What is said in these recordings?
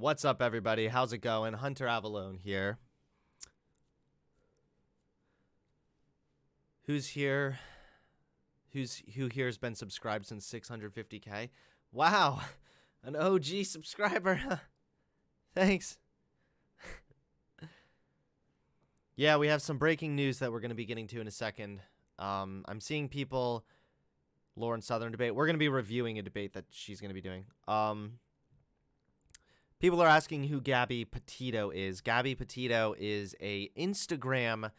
What's up, everybody? How's it going? Hunter Avalone here. Who's here? Who here has been subscribed since 650K? Wow, an OG subscriber. Thanks. Yeah, we have some breaking news that we're going to be getting to in a second. I'm seeing people, Lauren Southern debate. We're going to be reviewing a debate that she's going to be doing. People are asking who Gabby Petito is. Gabby Petito is a Instagram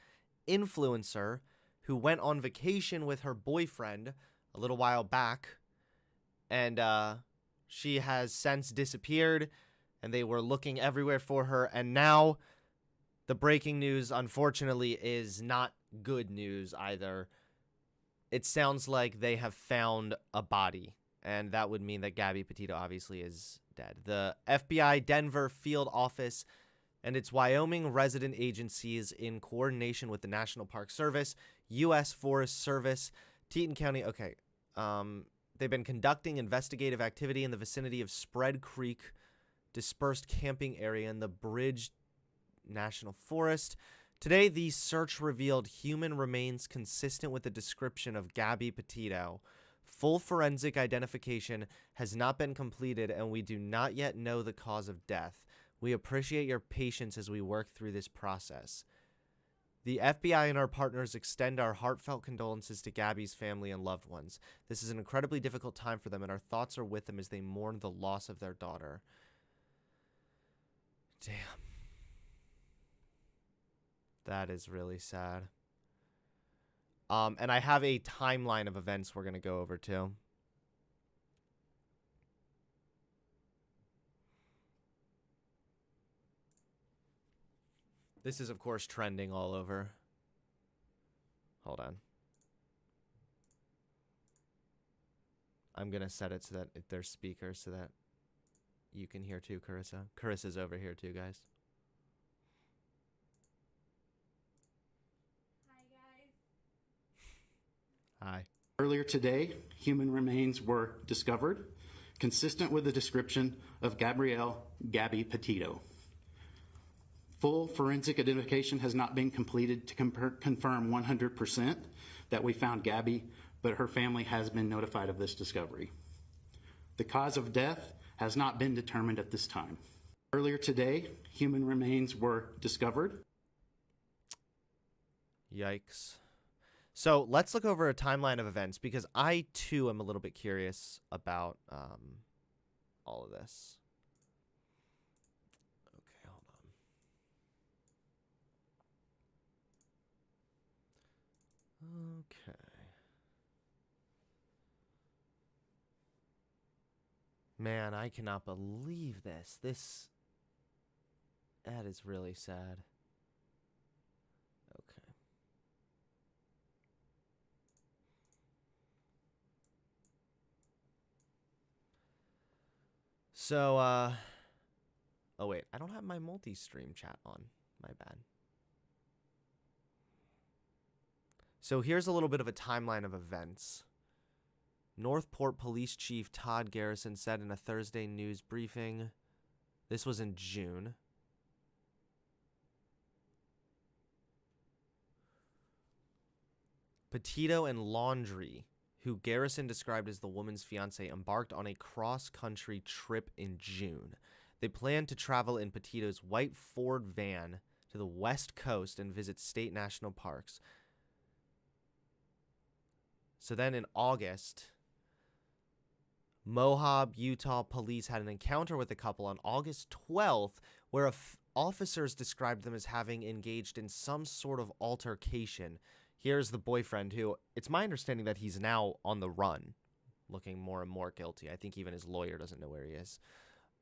influencer who went on vacation with her boyfriend a little while back, and she has since disappeared, and they were looking everywhere for her, and now the breaking news, unfortunately, is not good news either. It sounds like they have found a body, and that would mean that Gabby Petito obviously is dead. The FBI Denver field office and its Wyoming resident agencies, in coordination with the National Park Service, U.S. Forest Service, Teton County. Okay. They've been conducting investigative activity in the vicinity of Spread Creek dispersed camping area in the Bridge National Forest. Today, the search revealed human remains consistent with the description of Gabby Petito. Full forensic identification has not been completed, and we do not yet know the cause of death. We appreciate your patience as we work through this process. The FBI and our partners extend our heartfelt condolences to Gabby's family and loved ones. This is an incredibly difficult time for them, and our thoughts are with them as they mourn the loss of their daughter. Damn. That is really sad. And I have a timeline of events we're going to go over too. This is, of course, trending all over. Hold on. I'm going to set it so that there's speakers so that you can hear too, Carissa. Carissa's over here too, guys. Hi. Earlier today, human remains were discovered, consistent with the description of Gabby Petito. Full forensic identification has not been completed to confirm 100% that we found Gabby, but her family has been notified of this discovery. The cause of death has not been determined at this time. Earlier today, human remains were discovered. Yikes. So let's look over a timeline of events, because I, too, am a little bit curious about all of this. Okay, hold on. Okay. Man, I cannot believe this. That is really sad. Okay. So, oh wait, I don't have my multi-stream chat on. My bad. So here's a little bit of a timeline of events. Northport Police Chief Todd Garrison said in a Thursday news briefing, this was in June. Petito and Laundrie, who Garrison described as the woman's fiance, embarked on a cross-country trip in June. They planned to travel in Petito's white Ford van to the West Coast and visit state national parks. So then in August, Moab, Utah police had an encounter with the couple on August 12th, where officers described them as having engaged in some sort of altercation. Here's the boyfriend, who, it's my understanding that he's now on the run, looking more and more guilty. I think even his lawyer doesn't know where he is.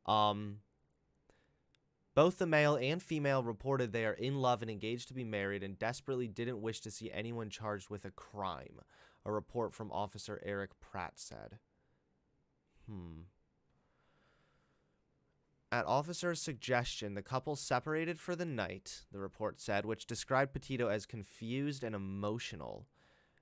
Both the male and female reported they are in love and engaged to be married and desperately didn't wish to see anyone charged with a crime, a report from Officer Eric Pratt said. At officers' suggestion, the couple separated for the night, the report said, which described Petito as confused and emotional.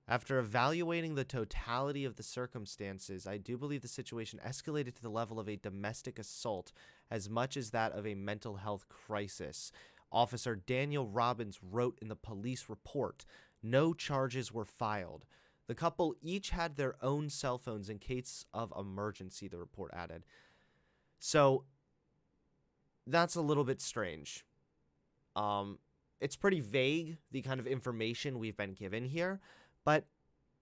After evaluating the totality of the circumstances, I do believe the situation escalated to the level of a domestic assault as much as that of a mental health crisis. Officer Daniel Robbins wrote in the police report, no charges were filed. The couple each had their own cell phones in case of emergency, the report added. So that's a little bit strange. It's pretty vague, the kind of information we've been given here, but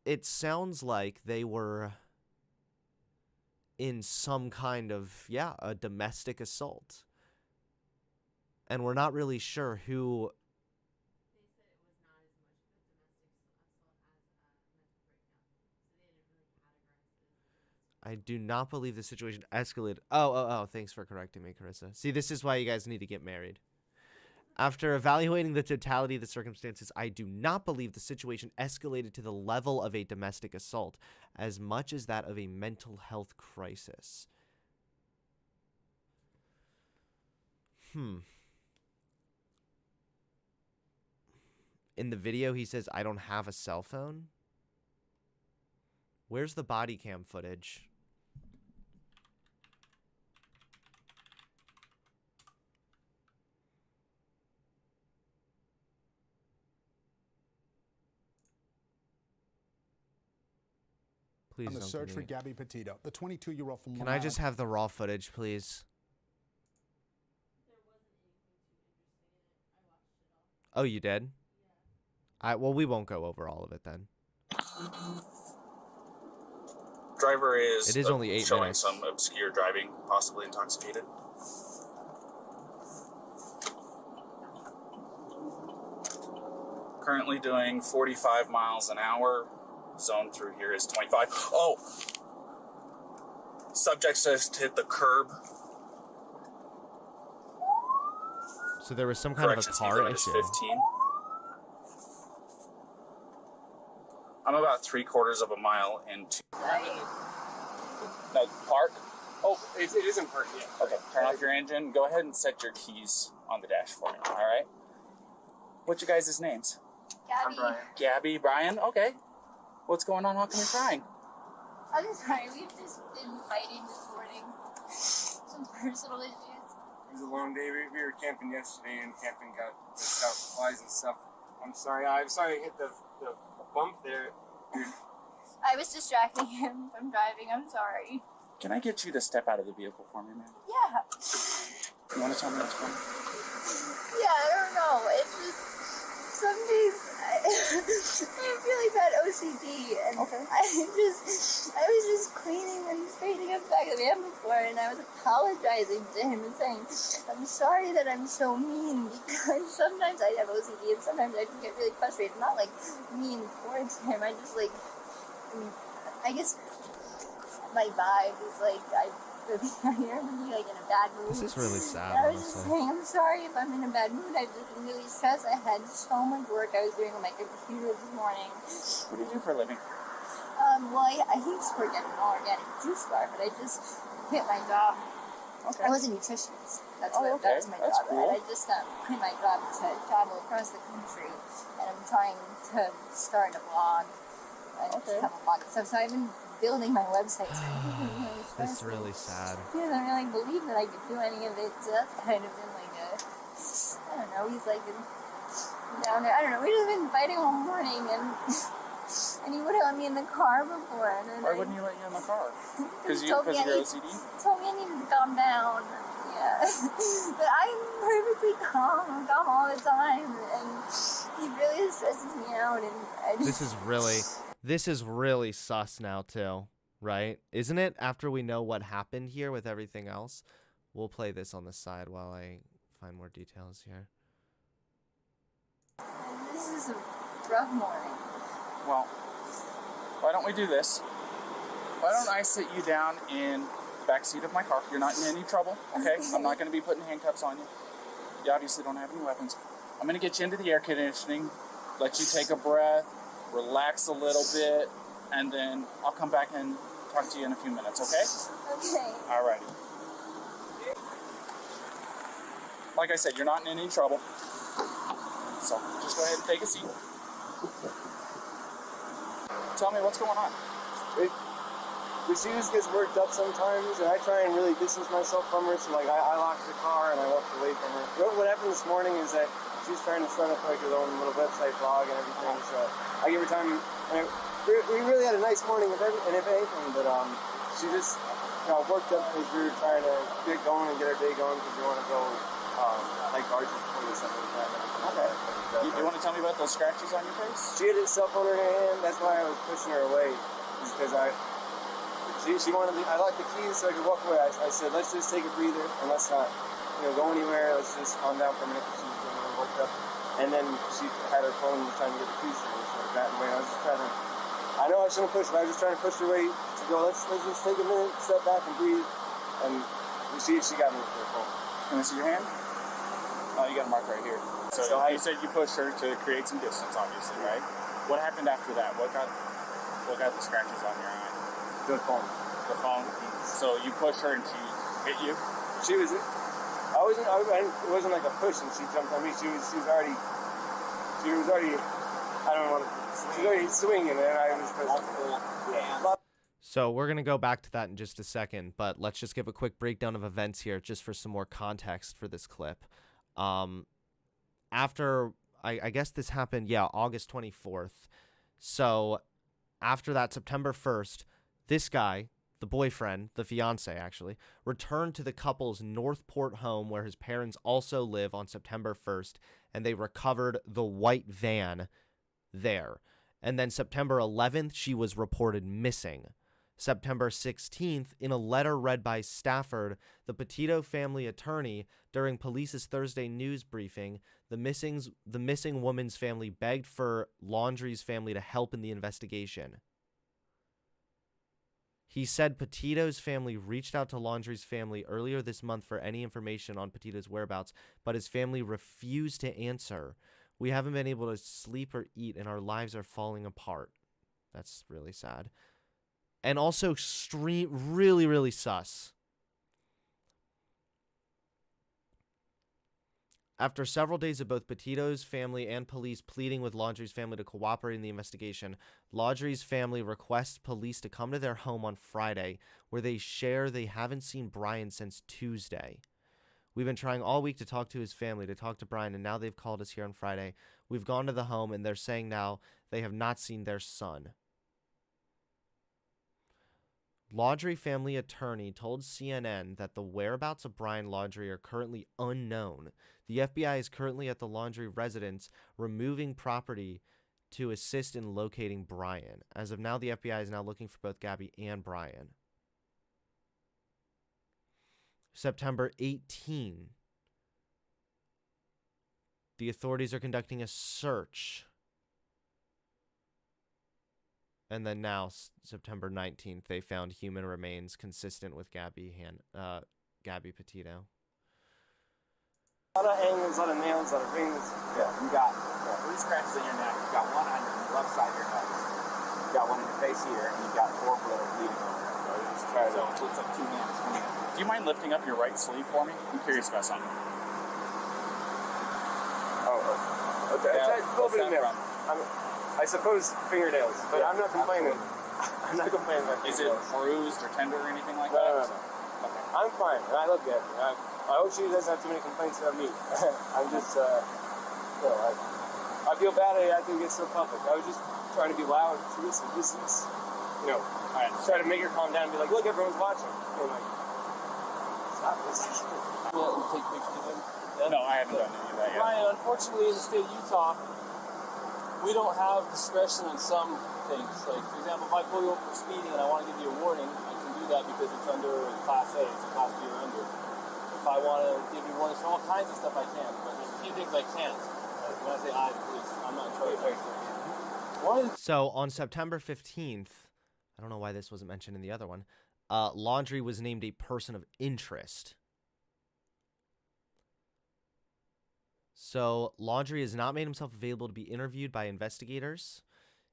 it sounds like they were in some kind of, a domestic assault. And we're not really sure who. They said it was not as much of a domestic assault as a mental breakdown. So they didn't really categorize it as a domestic. I do not believe the situation escalated. Oh, thanks for correcting me, Carissa. See, this is why you guys need to get married. After evaluating the totality of the circumstances, I do not believe the situation escalated to the level of a domestic assault as much as that of a mental health crisis. In the video, he says, I don't have a cell phone. Where's the body cam footage? Please on the don't search give for me- Gabby Petito, the 22-year-old from Can Long I Island. just have the raw footage, please? There wasn't anything too interesting in it. I watched it all. Oh, you did? Yeah. Well, we won't go over all of it then. Driver is, It is only 8 showing minutes. some obscure driving, possibly intoxicated. Currently doing 45 miles an hour. Zone through here is 25. Oh! Subject just hit the curb. So there was some kind Correction, of a speed car limit is issue. 15. I'm about 3/4 of a mile into. No, park. Oh, it isn't parked yet. Okay, turn off your engine. Go ahead and set your keys on the dash for me, all right? What's your guys' names? Gabby, Gabby, Brian? Okay. What's going on? How come you're crying? I'm sorry. We've just been fighting this morning. Some personal issues. It was a long day. We were camping yesterday, and camping got flies and stuff. I'm sorry I hit the bump there. I was distracting him from driving. I'm sorry. Can I get you to step out of the vehicle for me, man? Yeah. You want to tell me what's going on? Yeah, I don't know. It's just some days I have really bad OCD, and I was just cleaning and straightening up the back of the van before, and I was apologizing to him and saying, I'm sorry that I'm so mean, because sometimes I have OCD and sometimes I can get really frustrated. Not like mean towards him. I guess my vibe is like I am really like in a bad mood. This is really sad, And I was just honestly. saying, I'm sorry if I'm in a bad mood. I've just been really stressed. I had so much work I was doing on my computer this morning. What do you do for a living? Well, I used to work at an organic juice bar, but I just quit my job. Okay. I was a nutritionist. That's Oh, what okay. that's my That's job. cool. And I just quit my job to travel across the country, and I'm trying to start a blog. I just Okay. have a blog and stuff. So I've been building my website. So I've been really This is stressed. really sad. He doesn't really believe that I could do any of it, so that's kind of been like I don't know, he's like down there. I don't know, we've just been fighting all morning, and he wouldn't let me in the car before, and then Why wouldn't he let you in the car? Because he told of me your I OCD? told me I needed to calm down. Yeah. But I'm perfectly calm. I'm calm all the time, and he really stresses me out, and I just... This is really sus now too, right? Isn't it? After we know what happened here with everything else, we'll play this on the side while I find more details here. This is a rough morning. Well, why don't we do this? Why don't I sit you down in the back seat of my car? You're not in any trouble, okay? I'm not going to be putting handcuffs on you. You obviously don't have any weapons. I'm going to get you into the air conditioning, let you take a breath, relax a little bit, and then I'll come back and talk to you in a few minutes, okay? Okay. Alrighty. Like I said, you're not in any trouble. So just go ahead and take a seat. Tell me what's going on. She just gets worked up sometimes, and I try and really distance myself from her. So like I locked the car and I walked away from her. What happened this morning is that she's trying to start up like her own little website blog and everything. So I give her time. And we really had a nice morning if anything, but she just got worked up because we were trying to get going and get our day going because we want to go like Arches before or something like that. Okay. You want to tell me about those scratches on your face? She had her cell phone in her hand. That's why I was pushing her away, because she wanted. I locked the keys so I could walk away. I said, let's just take a breather and let's not, go anywhere. Let's just calm down for a minute because she was getting really worked up. And then she had her phone trying to get the keys to me, so I got in the way. I was just trying to. I know I shouldn't push, but I was just trying to push her away to go. Let's just take a minute, step back, and breathe. And she got me with her phone. Can I see your hand? Oh, you got a mark right here. So you said you pushed her to create some distance, obviously, right? What happened after that? What got the scratches on your eye? The phone. The phone. So you pushed her and she hit you? She was. It wasn't like a push and she jumped on me. She was already. I don't know. She was already swinging and I was pushing. So we're going to go back to that in just a second, but let's just give a quick breakdown of events here just for some more context for this clip. After, I guess this happened, August 24th. So after that, September 1st, this guy, the boyfriend, the fiance actually, returned to the couple's Northport home where his parents also live on September 1st, and they recovered the white van there. And then September 11th, she was reported missing. September 16th, in a letter read by Stafford, the Petito family attorney, during police's Thursday news briefing, the missing woman's family begged for Laundrie's family to help in the investigation. He said Petito's family reached out to Laundrie's family earlier this month for any information on Petito's whereabouts, but his family refused to answer. We haven't been able to sleep or eat, and our lives are falling apart. That's really sad. And also really, really sus. After several days of both Petito's family and police pleading with Laundrie's family to cooperate in the investigation, Laundrie's family requests police to come to their home on Friday, where they share they haven't seen Brian since Tuesday. We've been trying all week to talk to his family, to talk to Brian, and now they've called us here on Friday. We've gone to the home, and they're saying now they have not seen their son. Laundrie family attorney told CNN that the whereabouts of Brian Laundrie are currently unknown. The FBI is currently at the Laundrie residence removing property to assist in locating Brian. As of now, the FBI is now looking for both Gabby and Brian. September 18. The authorities are conducting a search. And then now, September 19th, they found human remains consistent with Gabby Petito. A lot of angles, a lot of nails, a lot of rings. Yeah, you got 3 scratches in your neck. You got one on your left side of your nose. You got one in your face here, and you got 4 that are bleeding over there. So it looks like 2 hands. Do you mind lifting up your right sleeve for me? I'm curious about something. Oh, okay. Yeah, it's a little bit of nail. I suppose fingernails, but I'm not complaining. I'm not complaining about Is it bruised or tender or anything like that? No. Okay. I'm fine, and I look good. I hope she doesn't have too many complaints about me. I'm just, I feel bad I can get so public. I was just trying to be loud to listen. This is, try to make her calm down and be like, look, everyone's watching. Stop this. Will take pictures of him? No, I haven't done any of that yet. Ryan, unfortunately, in the state of Utah, we don't have discretion on some things. Like, for example, if I pull you over for speeding and I want to give you a warning, I can do that because it's under Class A, it's a Class B or under. If I want to give you warnings for all kinds of stuff, I can. But there's a few things I can't. Like, when I say I, police, I'm not in charge of everything. So on September 15th, I don't know why this wasn't mentioned in the other one, Laundrie was named a person of interest. So Laundrie has not made himself available to be interviewed by investigators.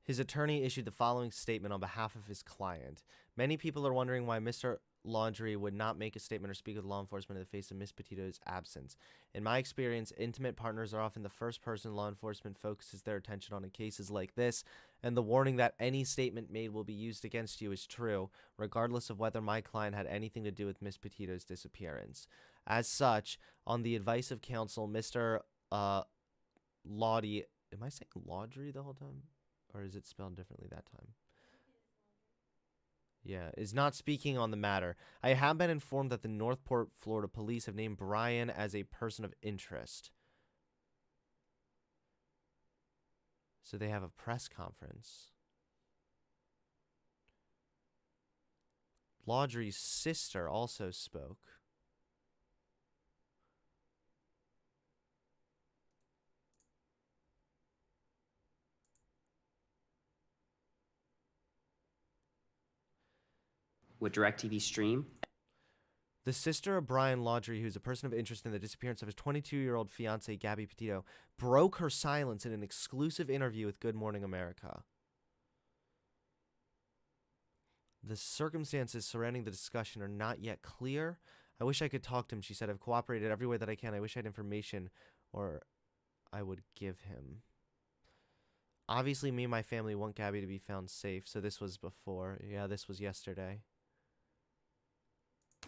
His attorney issued the following statement on behalf of his client. Many people are wondering why Mr. Laundrie would not make a statement or speak with law enforcement in the face of Miss Petito's absence. In my experience, intimate partners are often the first person law enforcement focuses their attention on in cases like this, and the warning that any statement made will be used against you is true, regardless of whether my client had anything to do with Miss Petito's disappearance. As such, on the advice of counsel, Mr. Laudie, am I saying Laudrie the whole time? Or is it spelled differently that time? Yeah, is not speaking on the matter. I have been informed that the Northport, Florida police have named Brian as a person of interest. So they have a press conference. Laudrie's sister also spoke. Would DirecTV stream? The sister of Brian Laundrie, who's a person of interest in the disappearance of his 22-year-old fiancée, Gabby Petito, broke her silence in an exclusive interview with Good Morning America. The circumstances surrounding the discussion are not yet clear. I wish I could talk to him, she said. I've cooperated every way that I can. I wish I had information, or I would give him. Obviously, me and my family want Gabby to be found safe, so this was before. Yeah, this was yesterday.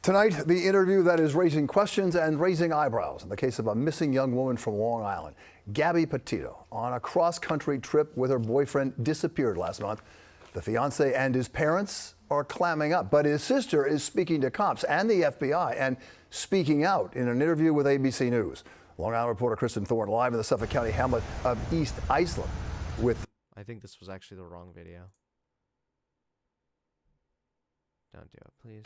Tonight, the interview that is raising questions and raising eyebrows in the case of a missing young woman from Long Island. Gabby Petito, on a cross-country trip with her boyfriend, disappeared last month. The fiancé and his parents are clamming up, but his sister is speaking to cops and the FBI and speaking out in an interview with ABC News. Long Island reporter Kristen Thorne live in the Suffolk County hamlet of East Iceland with... I think this was actually the wrong video. Don't do it, please.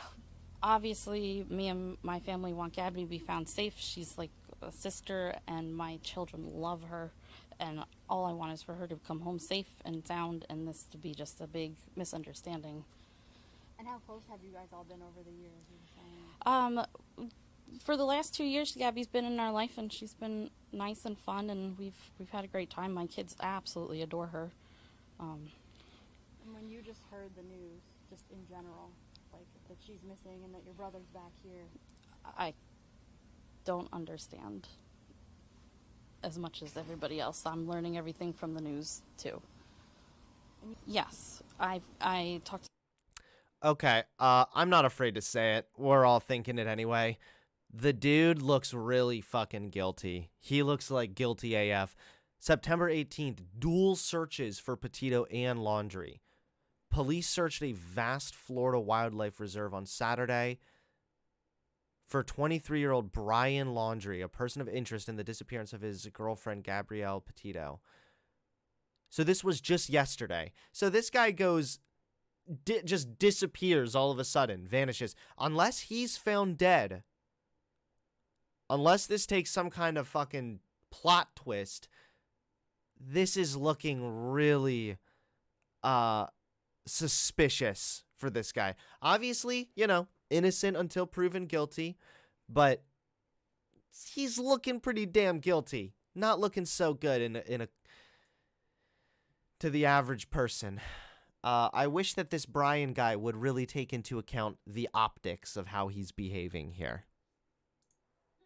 Obviously, me and my family want Gabby to be found safe. She's like a sister, and my children love her. And all I want is for her to come home safe and sound, and this to be just a big misunderstanding. And how close have you guys all been over the years? For the last 2 years, Gabby's been in our life, and she's been nice and fun, and we've had a great time. My kids absolutely adore her. And when you just heard the news, just in general, like that she's missing and that your brother's back here, I don't understand as much as everybody else. I'm learning everything from the news too. Yes, I talked to... Okay, I'm not afraid to say it. We're all thinking it anyway. The dude looks really fucking guilty. He looks like guilty AF. September 18th, dual searches for Petito and Laundrie. Police searched a vast Florida wildlife reserve on Saturday for 23-year-old Brian Laundrie, a person of interest in the disappearance of his girlfriend, Gabrielle Petito. So this was just yesterday. So this guy goes, just disappears all of a sudden, vanishes. Unless he's found dead, unless this takes some kind of fucking plot twist, this is looking really, suspicious for this guy. Obviously, you know, innocent until proven guilty, but he's looking pretty damn guilty. Not looking so good in a to the average person. I wish that this Brian guy would really take into account the optics of how he's behaving here.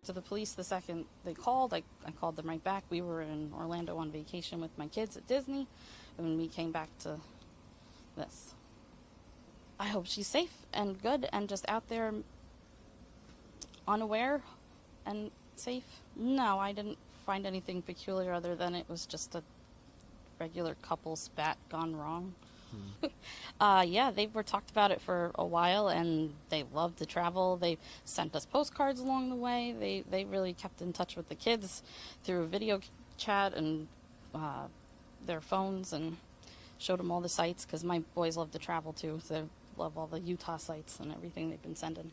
To the police the second they called. I called them right back. We were in Orlando on vacation with my kids at Disney, and we came back to this. I hope she's safe and good and just out there unaware and safe. No, I didn't find anything peculiar other than it was just a regular couple spat gone wrong. Yeah, they were talked about it for a while, and they loved to travel. They sent us postcards along the way. They really kept in touch with the kids through video chat and their phones, and showed them all the sites, because my boys love to travel too. So they love all the Utah sites and everything they've been sending.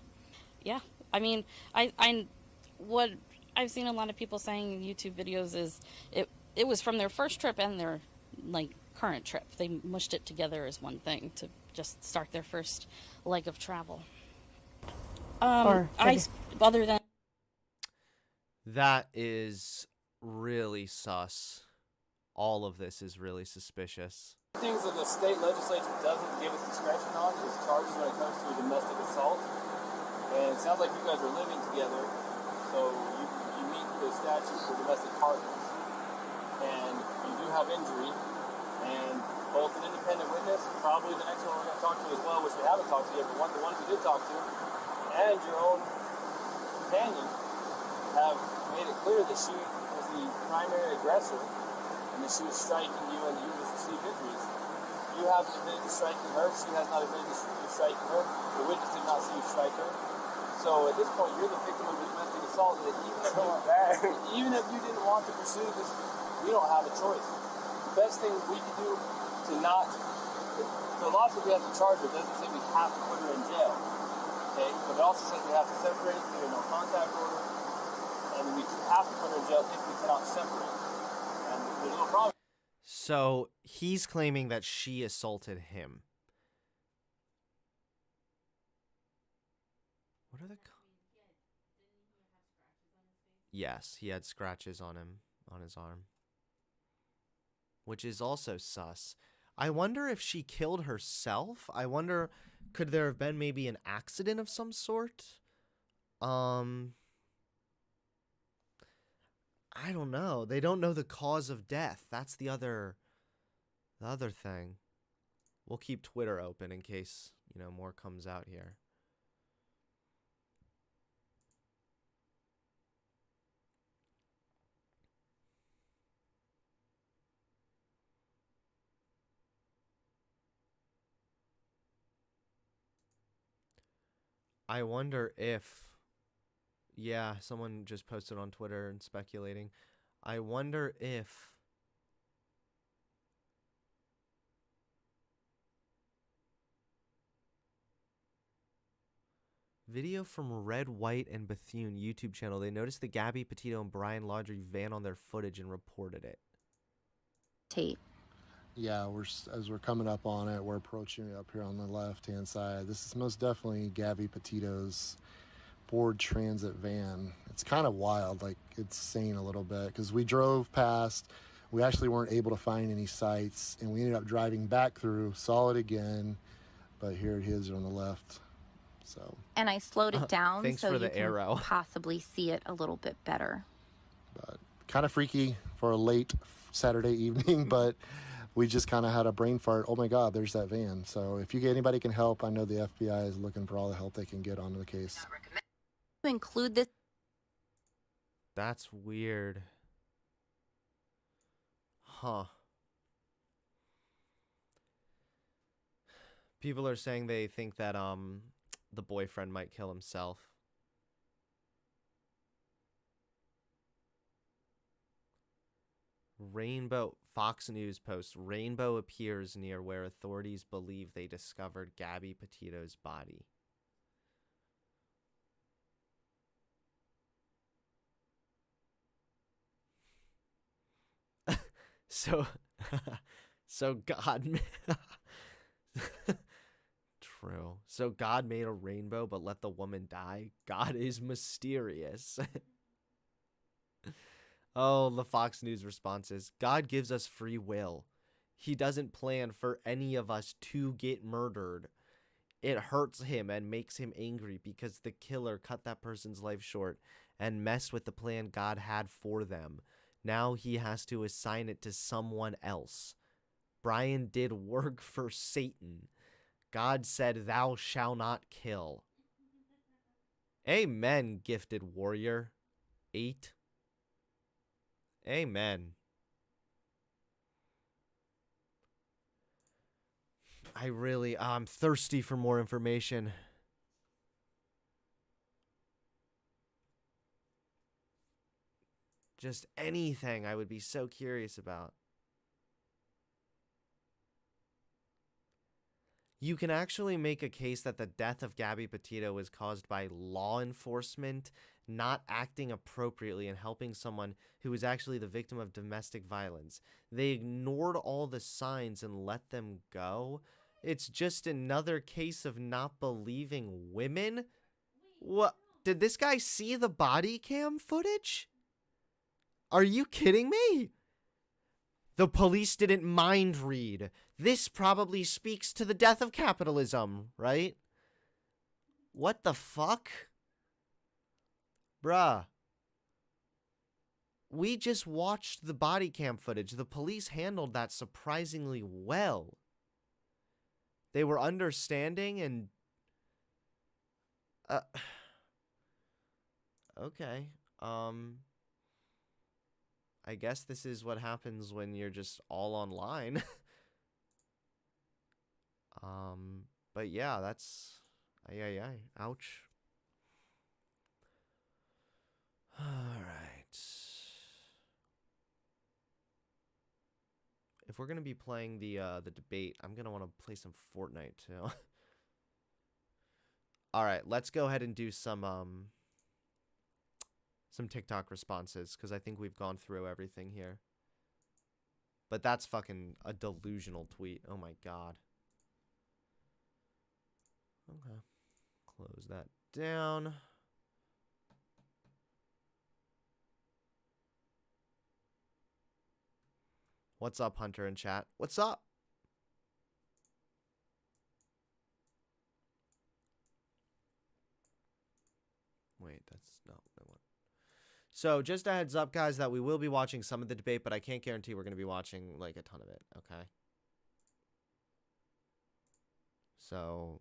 Yeah, I mean, what I've seen a lot of people saying in YouTube videos is it was from their first trip and their like current trip. They mushed it together as one thing to just start their first leg of travel. Other than that is really sus. All of this is really suspicious. Things that the state legislature doesn't give us discretion on is charges when it comes to domestic assault. And it sounds like you guys are living together, so you meet the statute for domestic partners. And you do have injury, and both an independent witness, probably the next one we're going to talk to as well, which we haven't talked to yet, but the ones we did talk to, and your own companion have made it clear that she was the primary aggressor and that she was striking you and that you just received injuries. You haven't admitted to striking her. She has not admitted to striking her. The witness did not see you strike her. So at this point, you're the victim of a domestic assault. That even if you didn't want to pursue this, we don't have a choice. The best thing we can do to not, the law says we have to charge her. It doesn't say we have to put her in jail. Okay? But it also says we have to separate it through a no contact order. And we have to put her in jail if we cannot separate. And there's no problem. So he's claiming that she assaulted him. What are the... Yes, he had scratches on him, on his arm. Which is also sus. I wonder if she killed herself. I wonder, could there have been maybe an accident of some sort? I don't know. They don't know the cause of death. That's the other thing. We'll keep Twitter open in case, more comes out here. I wonder if... Yeah, someone just posted on Twitter and speculating. I wonder if... Video from Red, White, and Bethune YouTube channel. They noticed the Gabby Petito and Brian Laundrie van on their footage and reported it. Tate. Yeah, as we're coming up on it, we're approaching it up here on the left-hand side. This is most definitely Gabby Petito's Ford Transit van. It's kind of wild, like it's insane a little bit, because we drove past, we actually weren't able to find any sites, and we ended up driving back through, saw it again, but here it is on the left. So. And I slowed it down Thanks so for you the can arrow. possibly see it a little bit better. But kind of freaky for a late Saturday evening, but we just kind of had a brain fart. Oh my God, there's that van. So if anybody can help, I know the FBI is looking for all the help they can get onto the case. To include this. That's weird. Huh. People are saying they think that the boyfriend might kill himself. Rainbow Fox News post, Rainbow appears near where authorities believe they discovered Gabby Petito's body. So God True. So God made a rainbow but let the woman die. God is mysterious. Oh, the Fox News response is, God gives us free will. He doesn't plan for any of us to get murdered. It hurts him and makes him angry because the killer cut that person's life short and messed with the plan God had for them. Now he has to assign it to someone else. Brian did work for Satan. God said, thou shalt not kill. Amen, gifted warrior. 8. Amen. I'm thirsty for more information. Just anything I would be so curious about. You can actually make a case that the death of Gabby Petito was caused by law enforcement not acting appropriately and helping someone who was actually the victim of domestic violence. They ignored all the signs and let them go. It's just another case of not believing women. What? Did this guy see the body cam footage? Are you kidding me? The police didn't mind read. This probably speaks to the death of capitalism, right? What the fuck? Bruh. We just watched the body cam footage. The police handled that surprisingly well. They were understanding and... okay. I guess this is what happens when you're just all online. But yeah, that's... Ay. Ouch. Alright. If we're gonna be playing the debate, I'm gonna want to play some Fortnite too. Alright, let's go ahead and do some TikTok responses, because I think we've gone through everything here. But that's fucking a delusional tweet. Oh my god. Okay. Close that down. What's up, Hunter in chat? What's up? Wait, that's not what I want. So, just a heads up, guys, that we will be watching some of the debate, but I can't guarantee we're going to be watching, like, a ton of it, okay? So,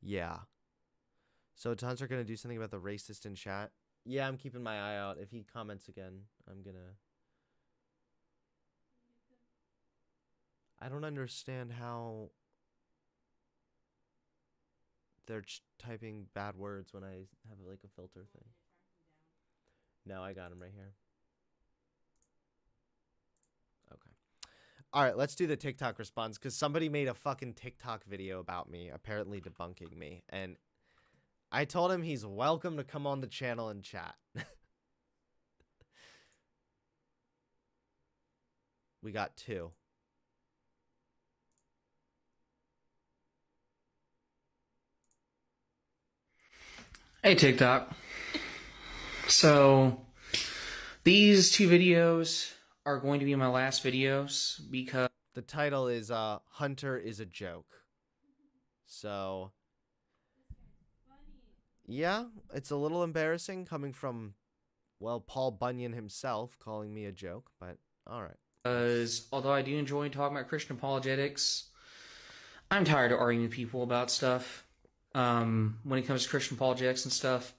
yeah. So, is Hunter going to do something about the racist in chat? Yeah, I'm keeping my eye out. If he comments again, I'm going to... I don't understand how they're typing bad words when I have like a filter thing. No, I got him right here. Okay. All right, let's do the TikTok response, because somebody made a fucking TikTok video about me, apparently debunking me. And I told him he's welcome to come on the channel and chat. We got 2. Hey TikTok. So these 2 videos are going to be my last videos because the title is Hunter is a joke. So yeah, it's a little embarrassing coming from, well, Paul Bunyan himself calling me a joke, but all right. Because although I do enjoy talking about Christian apologetics, I'm tired of arguing with people about stuff. When it comes to Christian apologetics and stuff,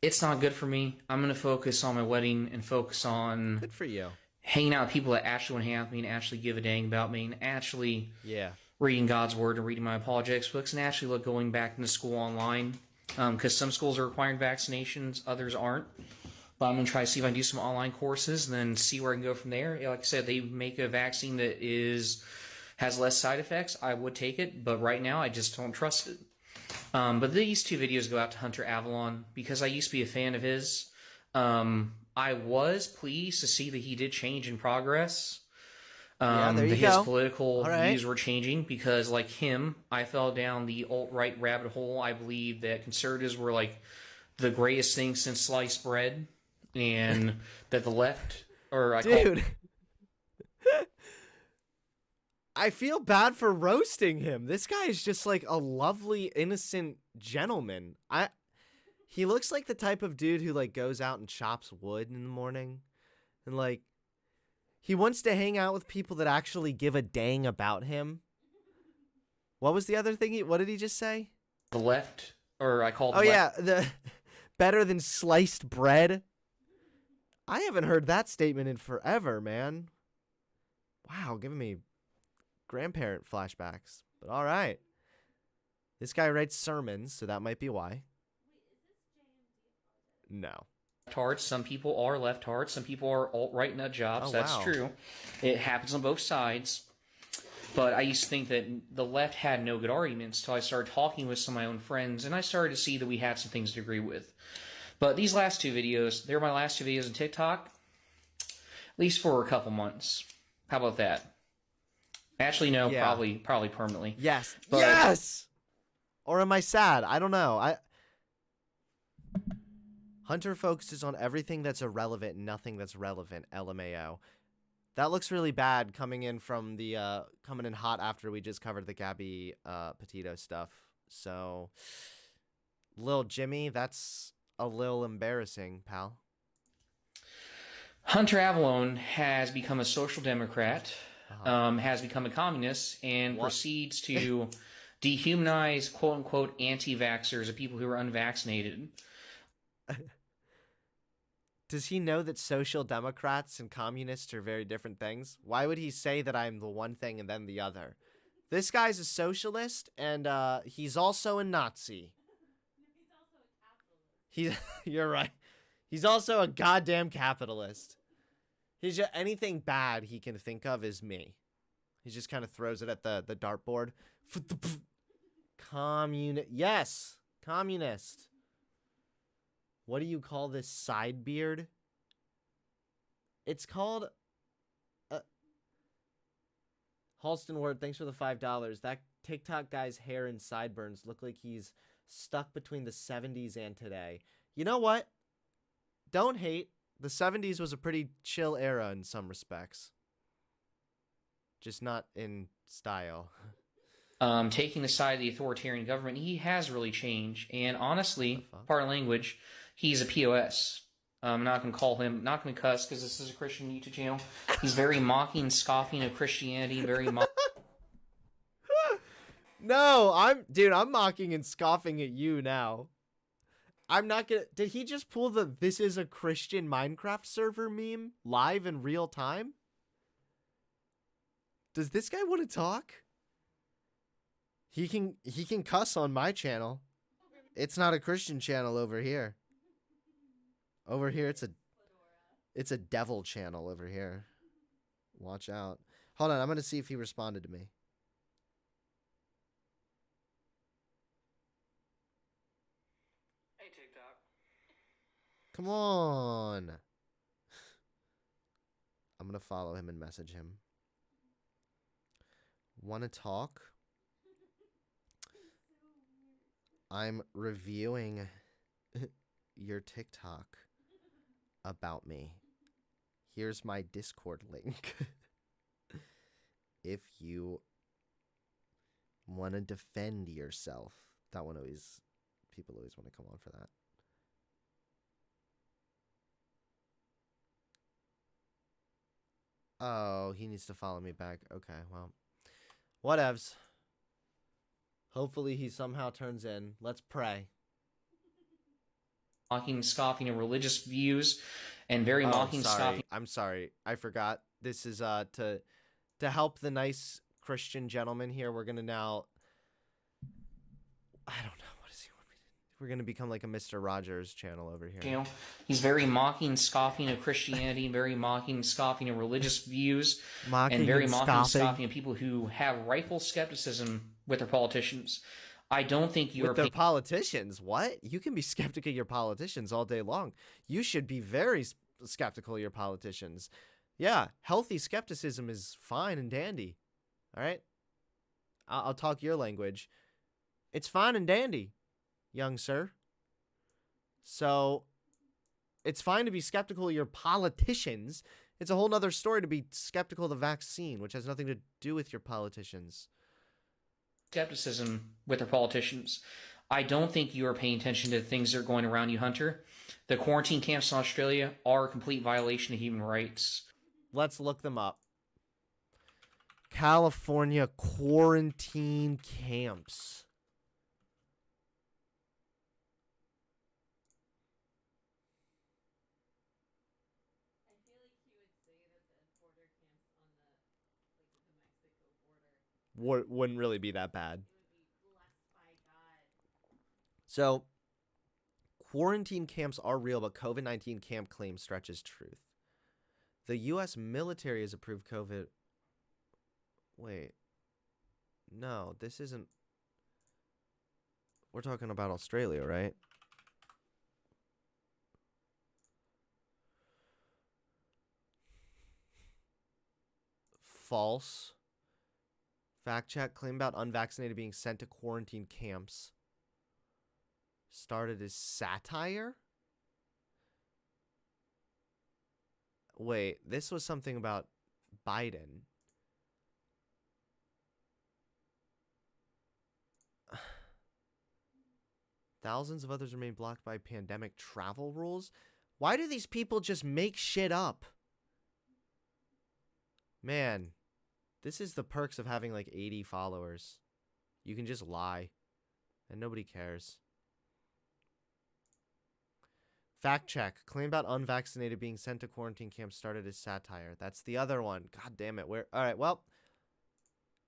it's not good for me. I'm going to focus on my wedding and focus on good for you. Hanging out with people that actually want to hang out with me and actually give a dang about me and actually reading God's word and reading my apologetics books and actually going back into school online. Because some schools are requiring vaccinations, others aren't. But I'm going to try to see if I can do some online courses and then see where I can go from there. Like I said, they make a vaccine that has less side effects. I would take it, but right now I just don't trust it. But these 2 videos go out to Hunter Avalon because I used to be a fan of his. I was pleased to see that he did change in progress. There you his go. political views were changing because, like him, I fell down the alt-right rabbit hole. I believe that conservatives were like the greatest thing since sliced bread, and that the left, dude. I feel bad for roasting him. This guy is just like a lovely, innocent gentleman. He looks like the type of dude who like goes out and chops wood in the morning, and like he wants to hang out with people that actually give a dang about him. What was the other thing? What did he just say? The left, or I called. Oh yeah, the better than sliced bread. I haven't heard that statement in forever, man. Wow, giving me grandparent flashbacks. But all right. This guy writes sermons, so that might be why. No. Left-hards. Some people are left-hards. Some people are alt-right nut jobs. Oh, That's wow. true. It happens on both sides. But I used to think that the left had no good arguments until I started talking with some of my own friends, and I started to see that we had some things to agree with. But these last 2 videos, they're my last 2 videos on TikTok, at least for a couple months. How about that? Actually, no, probably permanently. Yes. But yes! Or am I sad? I don't know. Hunter focuses on everything that's irrelevant, nothing that's relevant, LMAO. That looks really bad coming in from the coming in hot after we just covered the Gabby Petito stuff. So Lil Jimmy, that's a little embarrassing, pal. Hunter Avallone has become a social democrat, has become a communist, and proceeds to dehumanize quote-unquote anti-vaxxers or people who are unvaccinated. Does he know that social democrats and communists are very different things? Why would he say that I'm the one thing and then the other? This guy's a socialist, and he's also a Nazi. You're right. He's also a goddamn capitalist. He's just, anything bad he can think of is me. He just kind of throws it at the dartboard. Yes, communist. What do you call this side beard? It's called... Halston Ward, thanks for the $5. That TikTok guy's hair and sideburns look like he's stuck between the 70s and today. You know what? Don't hate. The 70s was a pretty chill era in some respects. Just not in style. Taking the side of the authoritarian government, he has really changed. And honestly, pardon language, he's a POS. I'm not going to call him, not going to cuss because this is a Christian YouTube channel. He's very mocking, scoffing of Christianity, very No, I'm mocking and scoffing at you now. I'm not gonna... Did he just pull the "this is a Christian Minecraft server" meme live in real time? Does this guy want to talk? He can cuss on my channel. It's not a Christian channel over here. Over here, it's a devil channel over here. Watch out. Hold on, I'm gonna see if he responded to me. Hey, TikTok. Come on. I'm gonna follow him and message him. Wanna talk? I'm reviewing your TikTok about me. Here's my Discord link. If you want to defend yourself. That one always, people always want to come on for that. Oh, he needs to follow me back. Okay, well, whatevs. Hopefully he somehow turns in. Let's pray. Mocking, scoffing of religious views, and very mocking, scoffing. I'm sorry. I forgot. This is to help the nice Christian gentleman here. We're gonna now. I don't know. What does he want me to do? We're gonna become like a Mr. Rogers channel over here. You know, he's very mocking, scoffing of Christianity, very mocking, scoffing of religious views, and very mocking, scoffing of people who have rightful skepticism with their politicians. I don't think you're... With their politicians? What? You can be skeptical of your politicians all day long. You should be very skeptical of your politicians. Yeah, healthy skepticism is fine and dandy. All right? I'll talk your language. It's fine and dandy, young sir. So, it's fine to be skeptical of your politicians. It's a whole nother story to be skeptical of the vaccine, which has nothing to do with your politicians. Skepticism with their politicians. I don't think you are paying attention to the things that are going around you, Hunter. The quarantine camps in Australia are a complete violation of human rights. Let's look them up. California quarantine camps. I feel like he would say that the border camps on the Mexico border Wouldn't really be that bad. it would be blessed by God. So, quarantine camps are real, but COVID-19 camp claim stretches truth. The U.S. military has approved COVID. Wait. No, this isn't. We're talking about Australia, right? False. Fact check. Claim about unvaccinated being sent to quarantine camps. Started as satire? Wait, this was something about Biden. Thousands of others remain blocked by pandemic travel rules. Why do these people just make shit up? Man, this is the perks of having like 80 followers. You can just lie, and nobody cares. Fact check. Claim about unvaccinated being sent to quarantine camps started as satire. That's the other one. God damn it. Where? All right, well,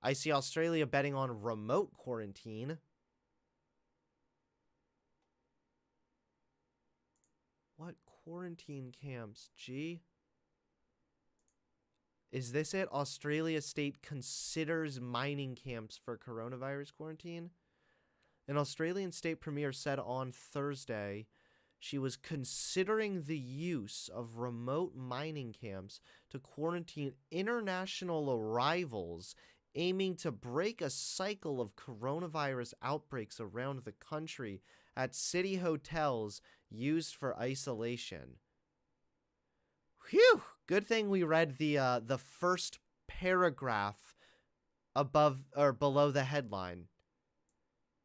I see Australia betting on remote quarantine. What quarantine camps? Gee. Is this it? Australia state considers mining camps for coronavirus quarantine? An Australian state premier said on Thursday she was considering the use of remote mining camps to quarantine international arrivals, aiming to break a cycle of coronavirus outbreaks around the country at city hotels used for isolation. Whew! Good thing we read the first paragraph above or below the headline.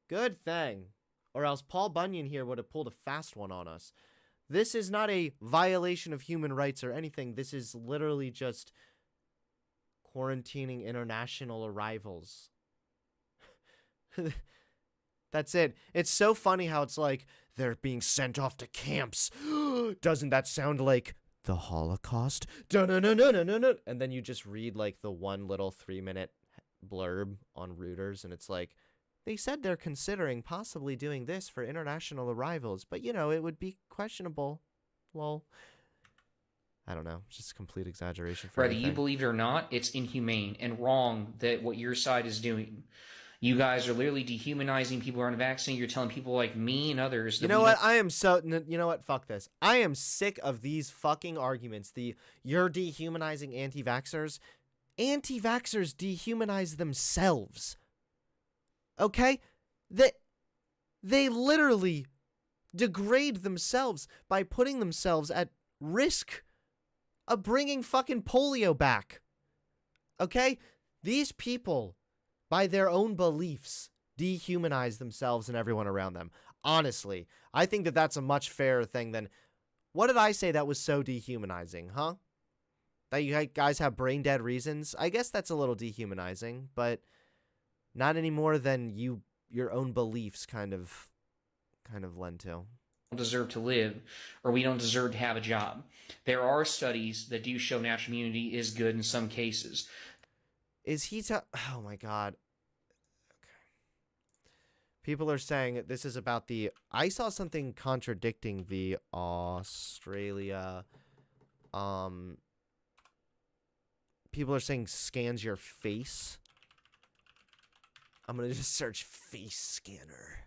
Good thing. Or else Paul Bunyan here would have pulled a fast one on us. This is not a violation of human rights or anything. This is literally just quarantining international arrivals. That's it. It's so funny how it's like, they're being sent off to camps. Doesn't that sound like the Holocaust? No. And then you just read like the one little 3-minute blurb on Reuters, and it's like, they said they're considering possibly doing this for international arrivals, but you know, it would be questionable. Lol. I don't know. It's just a complete exaggeration for Whether anything. you believe it or not, it's inhumane and wrong that what your side is doing. You guys are literally dehumanizing people who aren't vaccinated. You're telling people like me and others. You know what? I am so... You know what? Fuck this. I am sick of these fucking arguments. You're dehumanizing anti-vaxxers. Anti-vaxxers dehumanize themselves. Okay? They literally degrade themselves by putting themselves at risk of bringing fucking polio back. Okay? These people, by their own beliefs, dehumanize themselves and everyone around them. Honestly, I think that that's a much fairer thing than... What did I say that was so dehumanizing, huh? That you guys have brain dead reasons? I guess that's a little dehumanizing, but not any more than your own beliefs kind of lend to. Deserve to live, or we don't deserve to have a job. There are studies that do show natural immunity is good in some cases. Is he oh my god. Okay. People are saying that this is about the... I saw something contradicting the Australia... People are saying scans your face. I'm going to just search face scanner.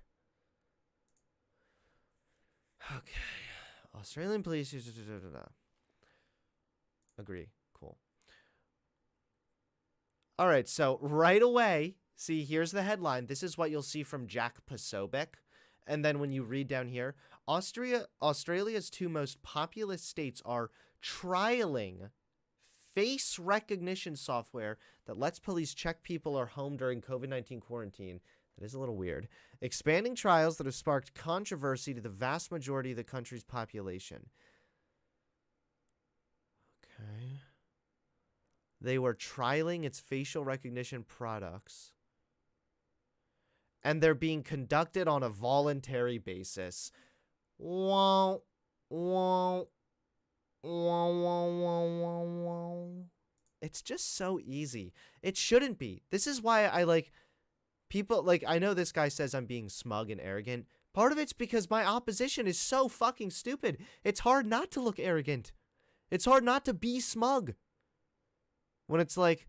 Okay. Australian police... Agree. Cool. All right, so right away, see, here's the headline. This is what you'll see from Jack Posobiec. And then when you read down here, Australia's two most populous states are trialing face recognition software that lets police check people are home during COVID-19 quarantine. That is a little weird. Expanding trials that have sparked controversy to the vast majority of the country's population. Okay. They were trialing its facial recognition products, and they're being conducted on a voluntary basis. Wow. It's just so easy. It shouldn't be. This is why I like people. Like, I know this guy says I'm being smug and arrogant. Part of it's because my opposition is so fucking stupid. It's hard not to look arrogant. It's hard not to be smug. When it's like,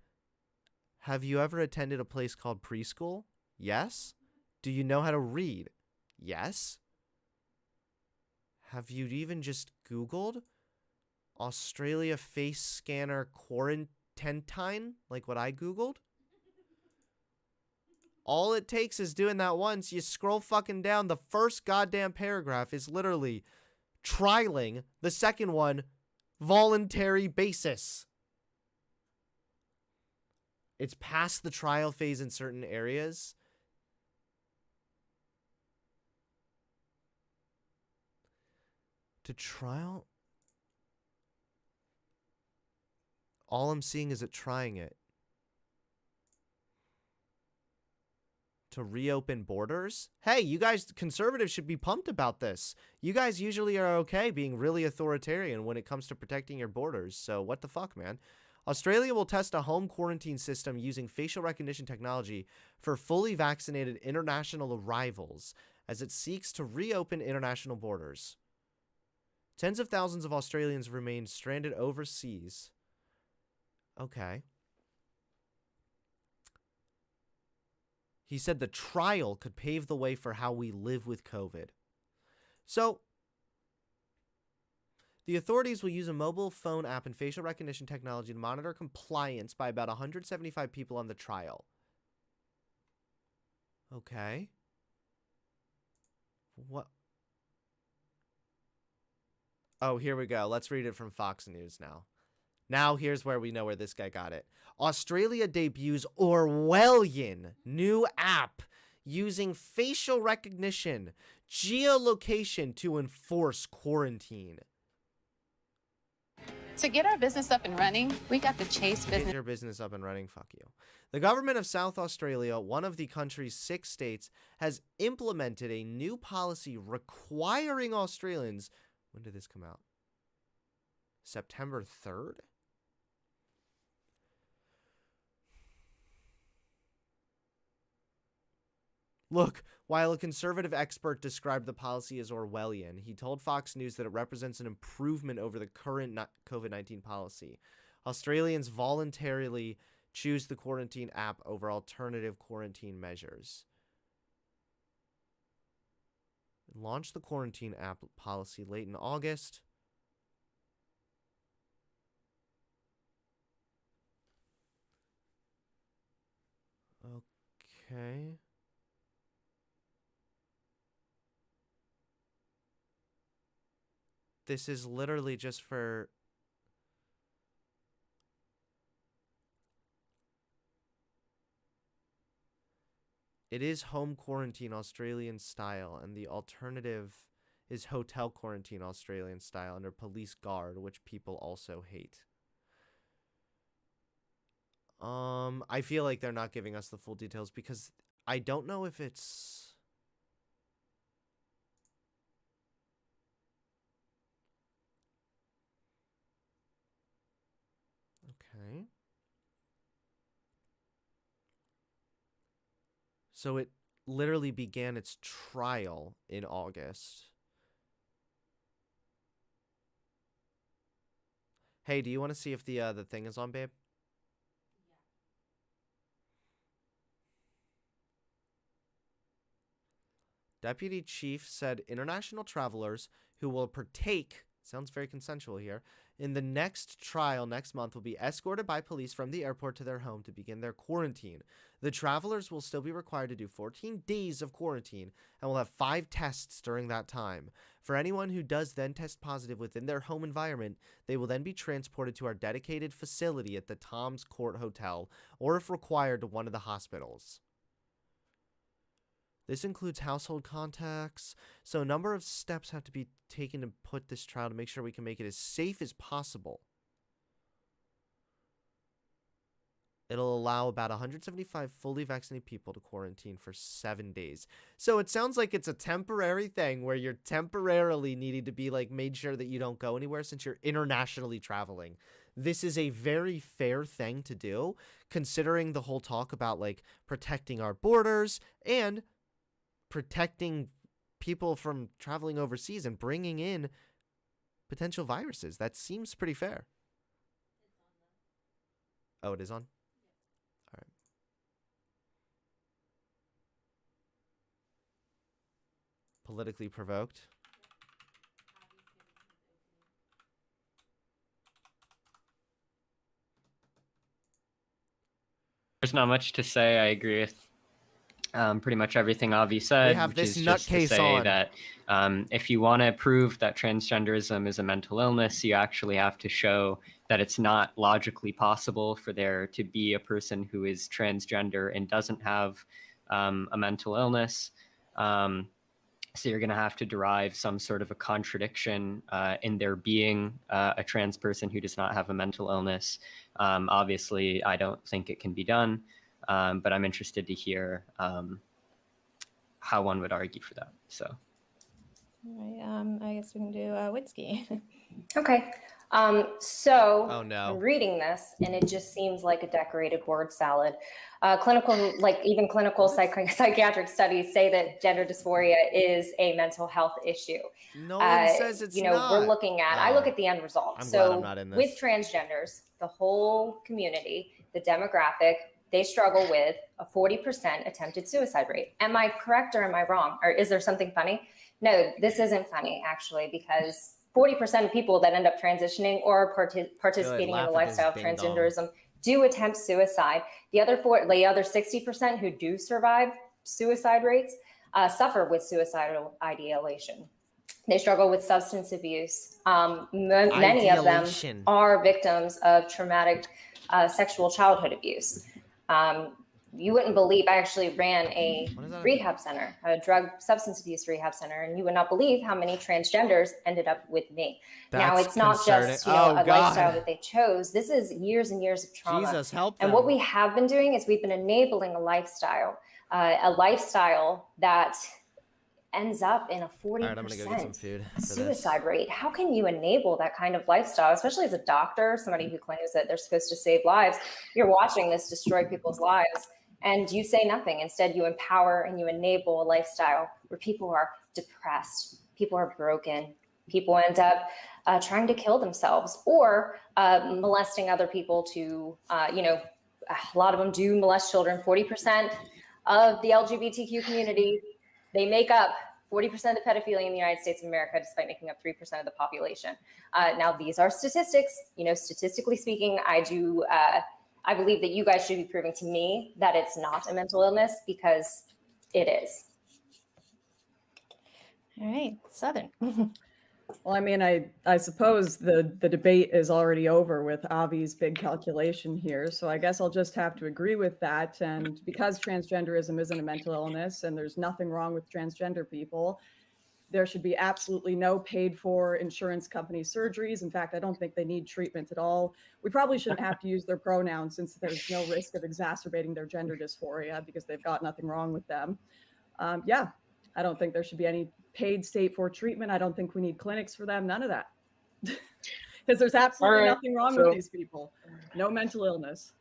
have you ever attended a place called preschool? Yes. Do you know how to read? Yes. Have you even just Googled Australia face scanner quarantine, like what I Googled? All it takes is doing that once. You scroll fucking down. The first goddamn paragraph is literally trialing. The second one, voluntary basis. It's past the trial phase in certain areas. To trial? All I'm seeing is it trying it. To reopen borders? Hey, you guys, conservatives should be pumped about this. You guys usually are okay being really authoritarian when it comes to protecting your borders. So what the fuck, man? Australia will test a home quarantine system using facial recognition technology for fully vaccinated international arrivals as it seeks to reopen international borders. Tens of thousands of Australians remain stranded overseas. Okay. He said the trial could pave the way for how we live with COVID. So, the authorities will use a mobile phone app and facial recognition technology to monitor compliance by about 175 people on the trial. Okay. What? Oh, here we go. Let's read it from Fox News now. Now here's where we know where this guy got it. Australia debuts Orwellian new app using facial recognition, geolocation to enforce quarantine. To get our business up and running, we got the Chase business. Get your business up and running, fuck you. The government of South Australia, one of the country's 6 states, has implemented a new policy requiring Australians. When did this come out? September 3rd? Look, while a conservative expert described the policy as Orwellian, he told Fox News that it represents an improvement over the current COVID-19 policy. Australians voluntarily choose the quarantine app over alternative quarantine measures. Launched the quarantine app policy late in August. Okay. This is literally just for... It is home quarantine Australian style, and the alternative is hotel quarantine Australian style under police guard, which people also hate. I feel like they're not giving us the full details because I don't know if it's... Okay. So it literally began its trial in August. Hey, do you want to see if the thing is on, babe? Deputy Chief said international travelers who will partake, sounds very consensual here, in the next trial next month will be escorted by police from the airport to their home to begin their quarantine. The travelers will still be required to do 14 days of quarantine and will have 5 tests during that time. For anyone who does then test positive within their home environment, they will then be transported to our dedicated facility at the Tom's Court Hotel, or if required, to one of the hospitals. This includes household contacts, so a number of steps have to be taken to put this trial to make sure we can make it as safe as possible. It'll allow about 175 fully vaccinated people to quarantine for 7 days. So it sounds like it's a temporary thing where you're temporarily needing to be made sure that you don't go anywhere since you're internationally traveling. This is a very fair thing to do, considering the whole talk about protecting our borders and protecting people from traveling overseas and bringing in potential viruses. That seems pretty fair. Oh, it is on? All right. Politically provoked. There's not much to say. I agree with pretty much everything Avi said. We have which this is just to nutcase say on. that if you want to prove that transgenderism is a mental illness, you actually have to show that it's not logically possible for there to be a person who is transgender and doesn't have a mental illness. So you're going to have to derive some sort of a contradiction in there being a trans person who does not have a mental illness. Obviously, I don't think it can be done, but I'm interested to hear how one would argue for that. So, all right, I guess we can do Witzke. Okay. So Oh, no. I'm reading this, and it just seems like a decorated word salad. Clinical psychiatric studies say that gender dysphoria is a mental health issue. No one says it's not. We're looking at, I look at the end result. I'm so glad I'm not in this. With transgenders, the whole community, the demographic, they struggle with a 40% attempted suicide rate. Am I correct or am I wrong? Or is there something funny? No, this isn't funny, actually, because 40% of people that end up transitioning or participating in the lifestyle of transgenderism do attempt suicide. The other 60% who do survive suicide rates suffer with suicidal ideation. They struggle with substance abuse. Many of them are victims of traumatic sexual childhood abuse. You wouldn't believe, I actually ran a rehab center, a drug substance abuse rehab center, and you would not believe how many transgenders ended up with me. Now, it's not just a lifestyle that they chose. This is years and years of trauma. Jesus, help them. And what we have been doing is we've been enabling a lifestyle that ends up in a 40% suicide rate. How can you enable that kind of lifestyle, especially as a doctor, somebody who claims that they're supposed to save lives? You're watching this destroy people's lives, and you say nothing. Instead, you empower and you enable a lifestyle where people are depressed, people are broken, people end up trying to kill themselves or molesting other people to, a lot of them do molest children. 40% of the LGBTQ community, they make up 40% of the pedophilia in the United States of America, despite making up 3% of the population. Now, these are statistics. Statistically speaking, I believe that you guys should be proving to me that it's not a mental illness, because it is. All right, Southern. Well, I mean, I suppose the debate is already over with Avi's big calculation here. So I guess I'll just have to agree with that. And because transgenderism isn't a mental illness and there's nothing wrong with transgender people, there should be absolutely no paid for insurance company surgeries. In fact, I don't think they need treatment at all. We probably shouldn't have to use their pronouns, since there's no risk of exacerbating their gender dysphoria because they've got nothing wrong with them. I don't think there should be any paid state for treatment. I don't think we need clinics for them. None of that. Because there's absolutely nothing wrong with these people. No mental illness.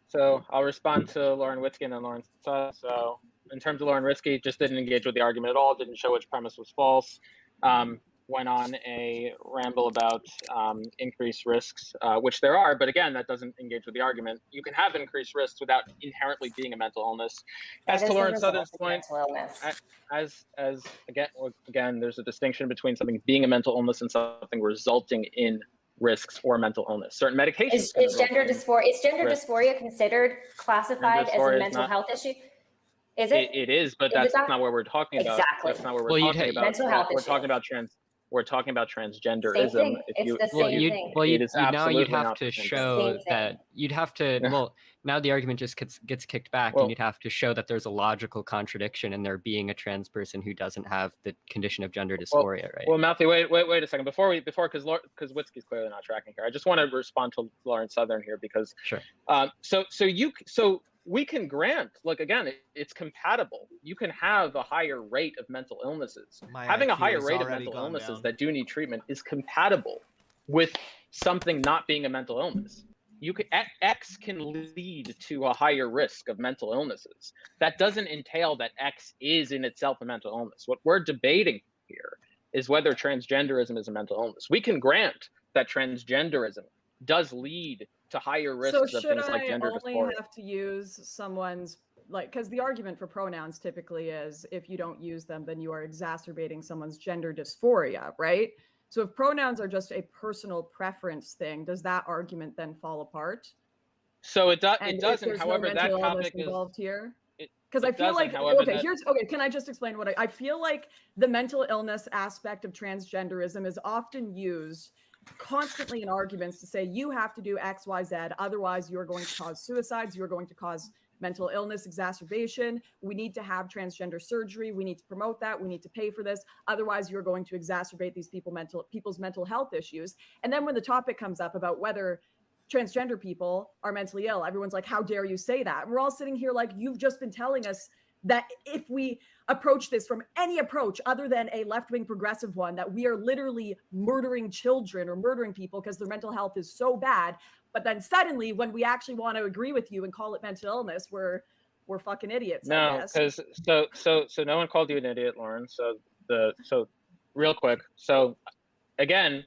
So I'll respond to Lauren Witzke and then Lauren. So in terms of Lauren Witzke, just didn't engage with the argument at all, didn't show which premise was false. Went on a ramble about increased risks, which there are, but again, that doesn't engage with the argument. You can have increased risks without inherently being a mental illness. As to Lauren Southern's point, as again, there's a distinction between something being a mental illness and something resulting in risks or mental illness. Certain medications. Is gender dysphoria considered classified as a mental health issue? Is it? It is, but that's not what we're talking about. Exactly. That's not what we're talking about. Mental health we're talking about We're talking about transgenderism. Same thing. It's the same thing. Well, now you'd have to show that you'd have to. Well, now the argument just gets kicked back, and you'd have to show that there's a logical contradiction in there being a trans person who doesn't have the condition of gender dysphoria, right? Well, Matthew, wait a second. Before because Witzke's clearly not tracking here. I just want to respond to Lauren Southern here because sure. So we can grant, again, it's compatible. You can have a higher rate of mental illnesses. Having a higher rate of mental illnesses that do need treatment is compatible with something not being a mental illness. X can lead to a higher risk of mental illnesses. That doesn't entail that X is in itself a mental illness. What we're debating here is whether transgenderism is a mental illness. We can grant that transgenderism does lead to higher risks of things like gender dysphoria. So should I only have to use someone's, because the argument for pronouns typically is if you don't use them, then you are exacerbating someone's gender dysphoria, right? So if pronouns are just a personal preference thing, does that argument then fall apart? So it doesn't. However, that topic is involved here. Because I feel like, can I just explain what I feel like the mental illness aspect of transgenderism is often used constantly in arguments to say you have to do X, Y, Z, otherwise you're going to cause suicides, you're going to cause mental illness exacerbation. We need to have transgender surgery. We need to promote that. We need to pay for this. Otherwise, you're going to exacerbate these people's mental health issues. And then when the topic comes up about whether transgender people are mentally ill, everyone's like, how dare you say that? And we're all sitting here like, you've just been telling us that if we approach this from any approach other than a left-wing progressive one, that we are literally murdering children or murdering people because their mental health is so bad. But then suddenly when we actually want to agree with you and call it mental illness, we're fucking idiots. No, because so no one called you an idiot, Lauren. So real quick. So again,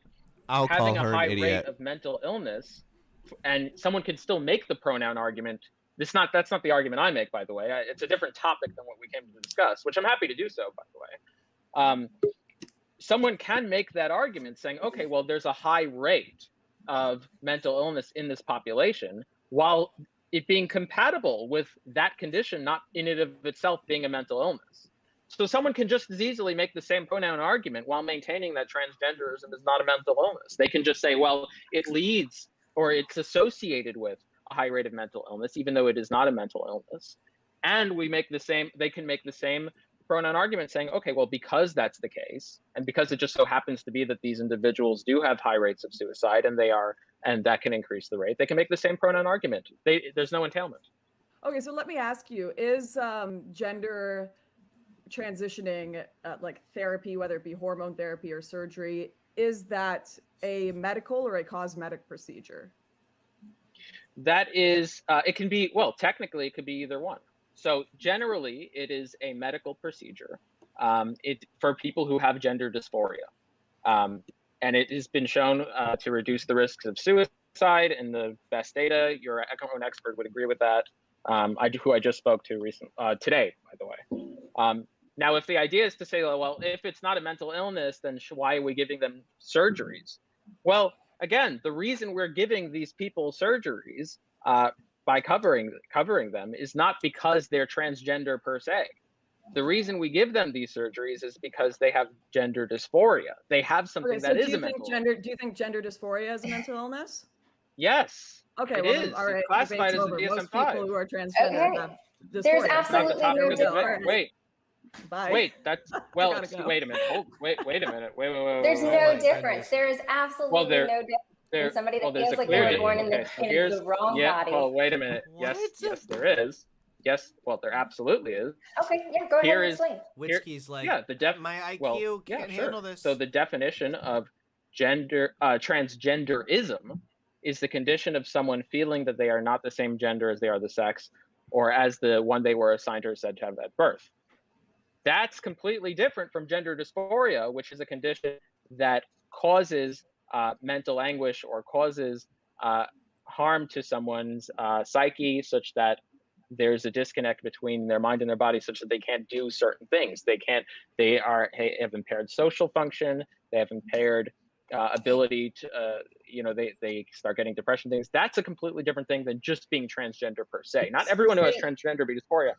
I'll having call a her high an rate idiot. of mental illness, and someone can still make the pronoun argument. That's not the argument I make, by the way. It's a different topic than what we came to discuss, which I'm happy to do so, by the way. Someone can make that argument saying, okay, well, there's a high rate of mental illness in this population, while it being compatible with that condition, not in and of itself being a mental illness. So someone can just as easily make the same pronoun argument while maintaining that transgenderism is not a mental illness. They can just say, well, it leads or it's associated with a high rate of mental illness, even though it is not a mental illness. And they can make the same pronoun argument saying, okay, well, because that's the case, and because it just so happens to be that these individuals do have high rates of suicide and that can increase the rate, they can make the same pronoun argument. There's no entailment. Okay, so let me ask you, is gender transitioning, like therapy, whether it be hormone therapy or surgery, is that a medical or a cosmetic procedure? That is, it can be, well, technically it could be either one. So generally it is a medical procedure for people who have gender dysphoria. And it has been shown to reduce the risks of suicide in the best data. Your own expert would agree with that. Who I just spoke to today, by the way. Now, if the idea is to say, well, if it's not a mental illness, then why are we giving them surgeries? Well, again, the reason we're giving these people surgeries by covering them is not because they're transgender per se. The reason we give them these surgeries is because they have gender dysphoria. They have something that is a mental illness. Do you think gender dysphoria is a mental illness? Yes. Okay, it well, is. all right. It's classified as a Most DSM-5. people who are transgender have dysphoria. There's absolutely no difference. Wait, that's well. Go. Wait a minute. Wait a minute. Wait. There's no difference. There is absolutely no difference. Somebody that feels like they were born in the wrong body. Well, wait a minute. Yes, there is. Yes, well, there absolutely is. Okay, yeah, go ahead and explain. Witzke's like, my IQ can't handle this. So the definition of transgenderism is the condition of someone feeling that they are not the same gender as they are the sex, or as the one they were assigned or said to have at birth. That's completely different from gender dysphoria, which is a condition that causes mental anguish or causes harm to someone's psyche, such that there's a disconnect between their mind and their body, such that they can't do certain things. They have impaired social function. They have impaired ability to, they start getting depression things. That's a completely different thing than just being transgender per se. Not everyone who has transgender dysphoria.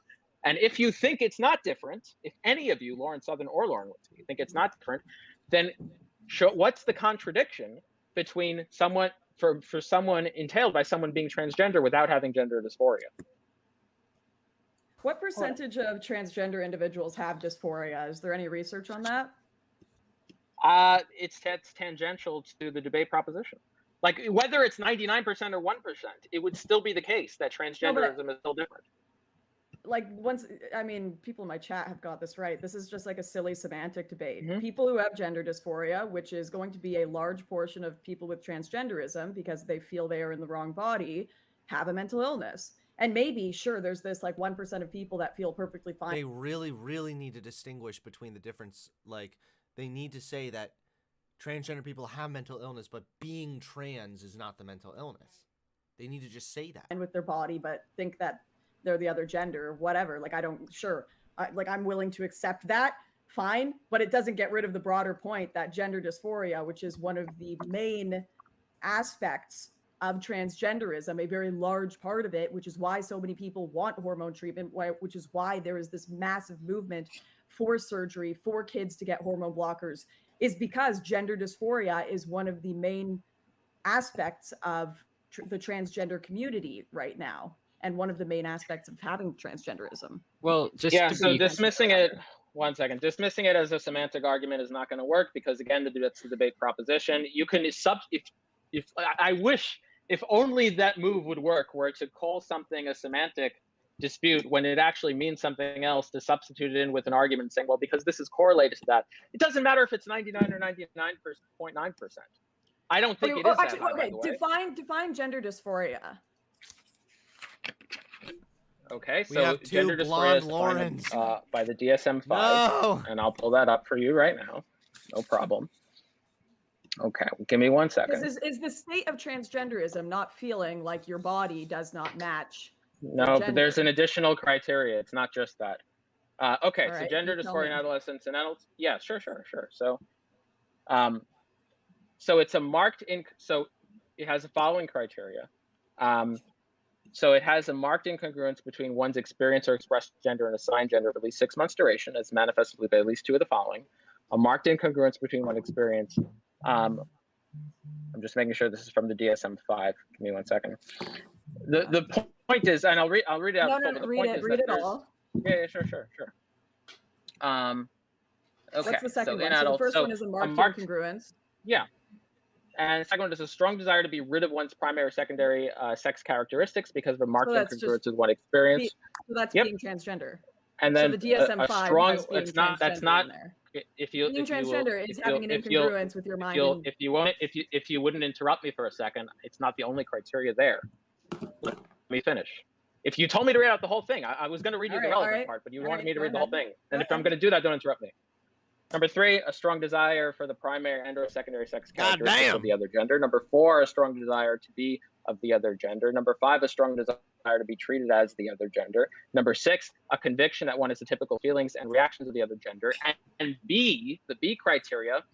And if you think it's not different, if any of you, Lauren Southern or Lauren Witzke, think it's not different, then what's the contradiction between someone, for someone entailed by someone being transgender without having gender dysphoria? What percentage of transgender individuals have dysphoria? Is there any research on that? It's tangential to the debate proposition. Like whether it's 99% or 1%, it would still be the case that transgenderism is still different. Like people in my chat have got this right. This is just like a silly semantic debate. People who have gender dysphoria, which is going to be a large portion of people with transgenderism because they feel they are in the wrong body, have a mental illness. And maybe, sure, there's this like 1% of people that feel perfectly fine. They really, really need to distinguish between the difference. Like, they need to say that transgender people have mental illness, but being trans is not the mental illness. They need to just say that. And with their body, but think that they're the other gender or whatever. Like, I'm willing to accept that, fine. But it doesn't get rid of the broader point that gender dysphoria, which is one of the main aspects of transgenderism, a very large part of it, which is why so many people want hormone treatment, which is why there is this massive movement for surgery, for kids to get hormone blockers, is because gender dysphoria is one of the main aspects of the transgender community right now. and one of the main aspects of having transgenderism. Well, just yeah. to So be dismissing it. One second. Dismissing it as a semantic argument is not going to work because, again, that's the debate proposition. You can if I wish if only that move would work, where to call something a semantic dispute when it actually means something else, to substitute it in with an argument saying, well, because this is correlated to that. It doesn't matter if it's 99 or 99.9%. I don't think it is actually, that high, by okay, the way. define gender dysphoria. Okay, We so have two gender dysphoria blonde is Laurens. defined by the DSM-5, No! and I'll pull that up for you right now. No problem. Okay, give me 1 second. Is the state of transgenderism not feeling like your body does not match? No, but there's an additional criteria. It's not just that. Okay, All so right, gender you tell dysphoria in me. adolescents and adults. Yeah, sure. So it's a marked so it has the following criteria. So it has a marked incongruence between one's experience or expressed gender and assigned gender of at least 6 months duration, as manifested by at least 2 of the following. A marked incongruence between one's experience. I'm just making sure this is from the DSM-5. Give me 1 second. The point is, and I'll read it out. No, read it all. Yeah, sure. Okay. What's the second so one? In So adults, the first one is a marked incongruence. Yeah. And the second one is a strong desire to be rid of one's primary or secondary sex characteristics because of a marked incongruence with one experience. So that's being transgender. And then so the DSM-5 a strong. has being It's not. That's not. in there. If you being if you transgender will, is if having you, an if you, incongruence with your mind. If you wouldn't interrupt me for a second, it's not the only criteria there. Let me finish. If you told me to read out the whole thing, I was going to read you the relevant part, but you wanted me to read the whole thing. And if I'm going to do that, don't interrupt me. Number 3, a strong desire for the primary and or secondary sex characteristics of the other gender. Number 4, a strong desire to be of the other gender. Number 5, a strong desire to be treated as the other gender. Number 6, a conviction that one has the typical feelings and reactions of the other gender. And B, the B criteria,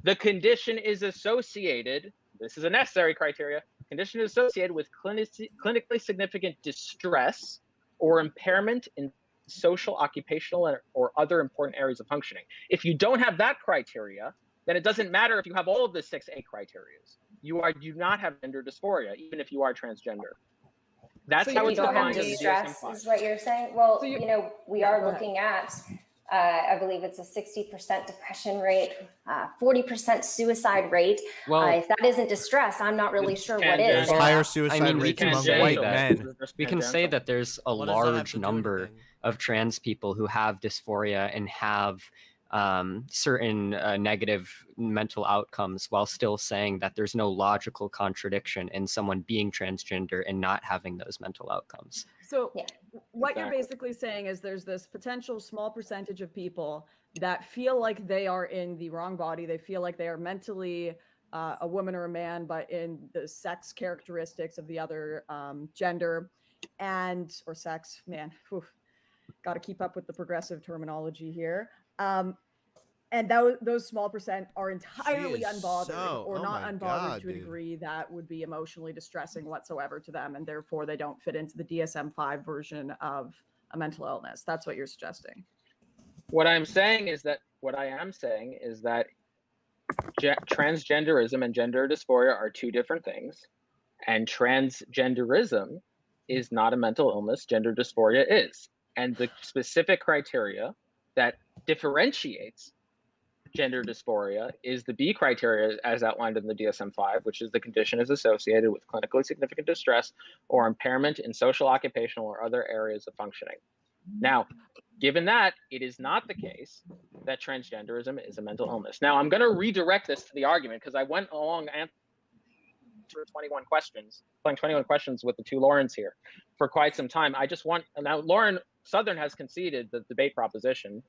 the condition is associated, this is a necessary criteria, condition is associated with clinically significant distress or impairment in social, occupational, or other important areas of functioning. If you don't have that criteria, then it doesn't matter if you have all of the 6A criteria. You do not have gender dysphoria, even if you are transgender. That's so how you it's don't have defined in the distress, DSM-5. is what you're saying? Well, we are looking at, I believe it's a 60% depression rate, 40% suicide rate. Well, if that isn't distress, I'm not really sure what is. Higher suicide rates among white men. We can say that there's a large number of trans people who have dysphoria and have certain negative mental outcomes, while still saying that there's no logical contradiction in someone being transgender and not having those mental outcomes. So what you're basically saying is there's this potential small percentage of people that feel like they are in the wrong body. They feel like they are mentally a woman or a man, but in the sex characteristics of the other gender or sex, man, got to keep up with the progressive terminology here. And those small percent are entirely unbothered or not unbothered to a degree that would be emotionally distressing whatsoever to them. And therefore they don't fit into the DSM-5 version of a mental illness. That's what you're suggesting. What I am saying is that transgenderism and gender dysphoria are 2 different things. And transgenderism is not a mental illness. Gender dysphoria is. And the specific criteria that differentiates gender dysphoria is the B criteria as outlined in the DSM-5, which is the condition is associated with clinically significant distress or impairment in social, occupational, or other areas of functioning. Now, given that, it is not the case that transgenderism is a mental illness. Now, I'm going to redirect this to the argument because I went along answering 21 questions with the 2 Laurens here for quite some time. Now Lauren Southern has conceded the debate proposition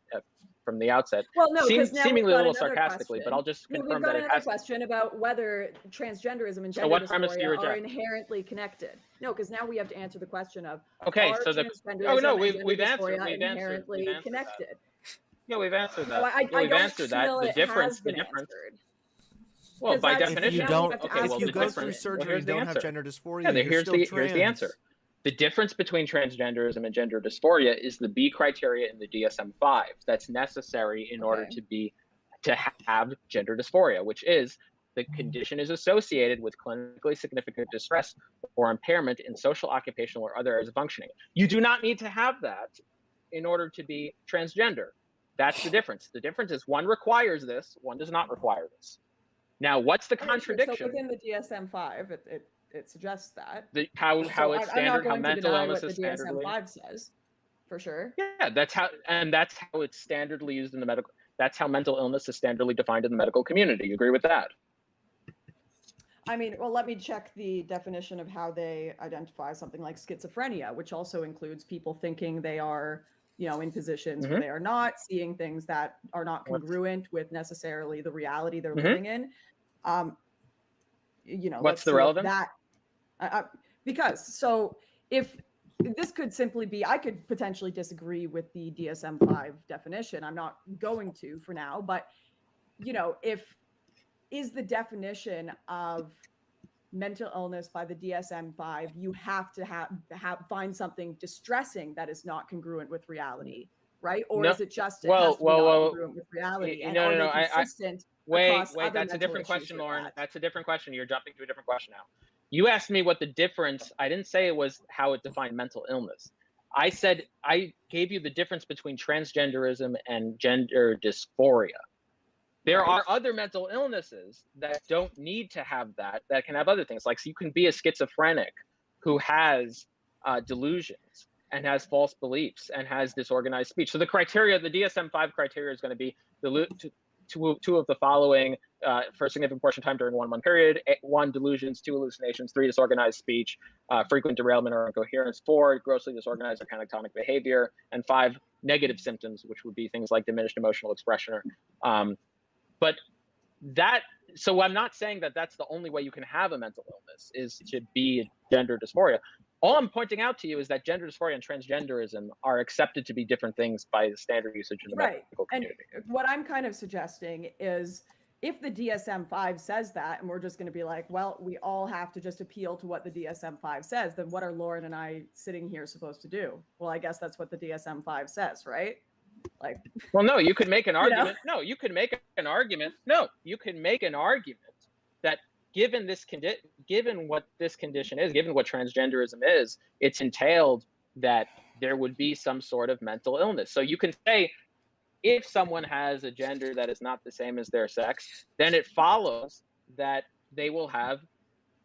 from the outset, well, no, seemingly a little sarcastically, but I'll just confirm that it has. Question about whether transgenderism and gender dysphoria are inherently connected. No, because now we have to answer the question of we've answered inherently connected. Yeah, we've answered that. We've answered that. The difference. Well, by definition, if you go through surgery and don't have gender dysphoria, here's the answer. The difference between transgenderism and gender dysphoria is the B criteria in the DSM-5 that's necessary in order to have gender dysphoria, which is the condition is associated with clinically significant distress or impairment in social, occupational, or other areas of functioning. You do not need to have that in order to be transgender. That's the difference. The difference is one requires this, one does not require this. Now, what's the contradiction? So within the DSM-5, it suggests that. How I'm standard, not going how to mental deny illness what is the standardly. DSM-5 says, for sure. Yeah, that's how it's standardly used in the medical. That's how mental illness is standardly defined in the medical community. You agree with that? I mean, well, let me check the definition of how they identify something like schizophrenia, which also includes people thinking they are, in positions where they are not, seeing things that are not congruent with necessarily the reality they're living in. What's the relevance? Because if this could simply be, I could potentially disagree with the DSM-5 definition. I'm not going to for now, but is the definition of mental illness by the DSM-5, you have to find something distressing that is not congruent with reality, right? Or is it just it has to be not congruent with reality? And are they consistent? Wait, that's a different question, Lauren. That's a different question. You're jumping to a different question now. You asked me what the difference, I didn't say it was how it defined mental illness. I said, I gave you the difference between transgenderism and gender dysphoria. There are other mental illnesses that don't need to have that can have other things. Like, so you can be a schizophrenic who has delusions and has false beliefs and has disorganized speech. So the criteria, the DSM-5 criteria is going to be two of the following for a significant portion of time during 1 month period: 1, delusions; 2, hallucinations; 3, disorganized speech; frequent derailment or incoherence; 4, grossly disorganized or catatonic behavior; and 5, negative symptoms, which would be things like diminished emotional expression. But so I'm not saying that that's the only way you can have a mental illness is to be gender dysphoria. All I'm pointing out to you is that gender dysphoria and transgenderism are accepted to be different things by the standard usage in the medical community. And what I'm kind of suggesting is, if the DSM-5 says that, and we're just going to be like, well, we all have to just appeal to what the DSM-5 says, then what are Lauren and I sitting here supposed to do? Well, I guess that's what the DSM-5 says, right? Like, well, no, you could make an argument. No, you can make an argument. No, you can make an argument that given what this condition is, given what transgenderism is, it's entailed that there would be some sort of mental illness. So you can say, if someone has a gender that is not the same as their sex, then it follows that they will have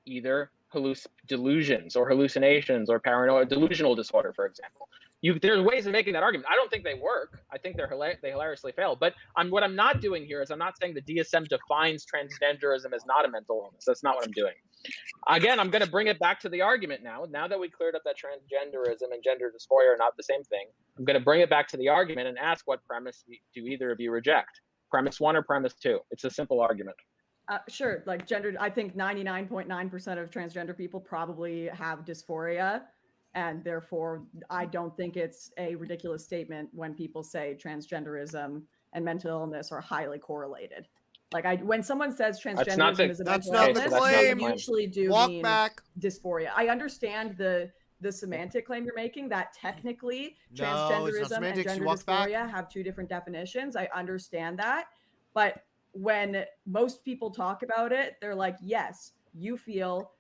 either delusions or hallucinations or paranoid delusional disorder, for example. There's ways of making that argument. I don't think they work. I think they hilariously fail. But what I'm not doing here is I'm not saying the DSM defines transgenderism as not a mental illness. That's not what I'm doing. Again, I'm going to bring it back to the argument now. Now that we cleared up that transgenderism and gender dysphoria are not the same thing, I'm going to bring it back to the argument and ask, what premise do either of you reject? Premise 1 or premise 2? It's a simple argument. Sure. Like gender, I think 99.9% of transgender people probably have dysphoria. And therefore, I don't think it's a ridiculous statement when people say transgenderism and mental illness are highly correlated. Like, when someone says transgenderism is a mental illness, they usually do mean dysphoria. I understand the semantic claim you're making, that technically transgenderism and gender dysphoria have two different definitions. I understand that. But when most people talk about it, they're like, yes, you feel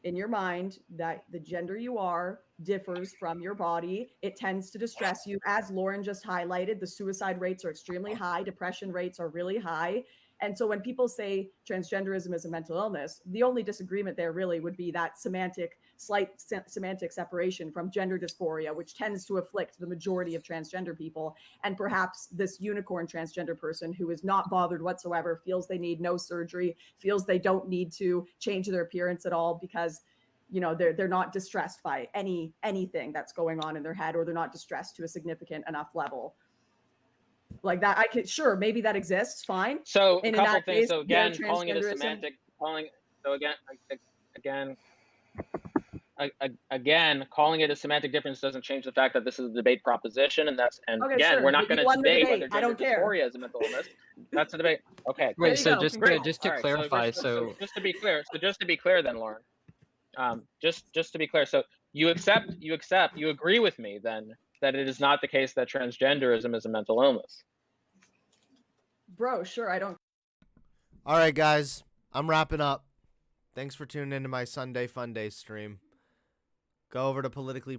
in your mind that the gender you are differs from your body. It tends to distress you. As Lauren just highlighted, the suicide rates are extremely high. Depression rates are really high. And so when people say transgenderism is a mental illness, the only disagreement there really would be that slight semantic separation from gender dysphoria, which tends to afflict the majority of transgender people. And perhaps this unicorn transgender person who is not bothered whatsoever, feels they need no surgery, feels they don't need to change their appearance at all because they're not distressed by anything that's going on in their head, or they're not distressed to a significant enough level. Like that, I could, sure, maybe that exists, fine. So a couple things. So again, calling it a semantic, calling it a semantic difference doesn't change the fact that this is a debate proposition, and we're not going to debate whether gender dysphoria is a mental illness. That's a debate. Okay. Wait, so just to clarify, so just to be clear, then, Lauren, just to be clear, so you agree with me then that it is not the case that transgenderism is a mental illness? Bro, sure, I don't. All right, guys. I'm wrapping up. Thanks for tuning into my Sunday Fun Day stream. Go over to Politically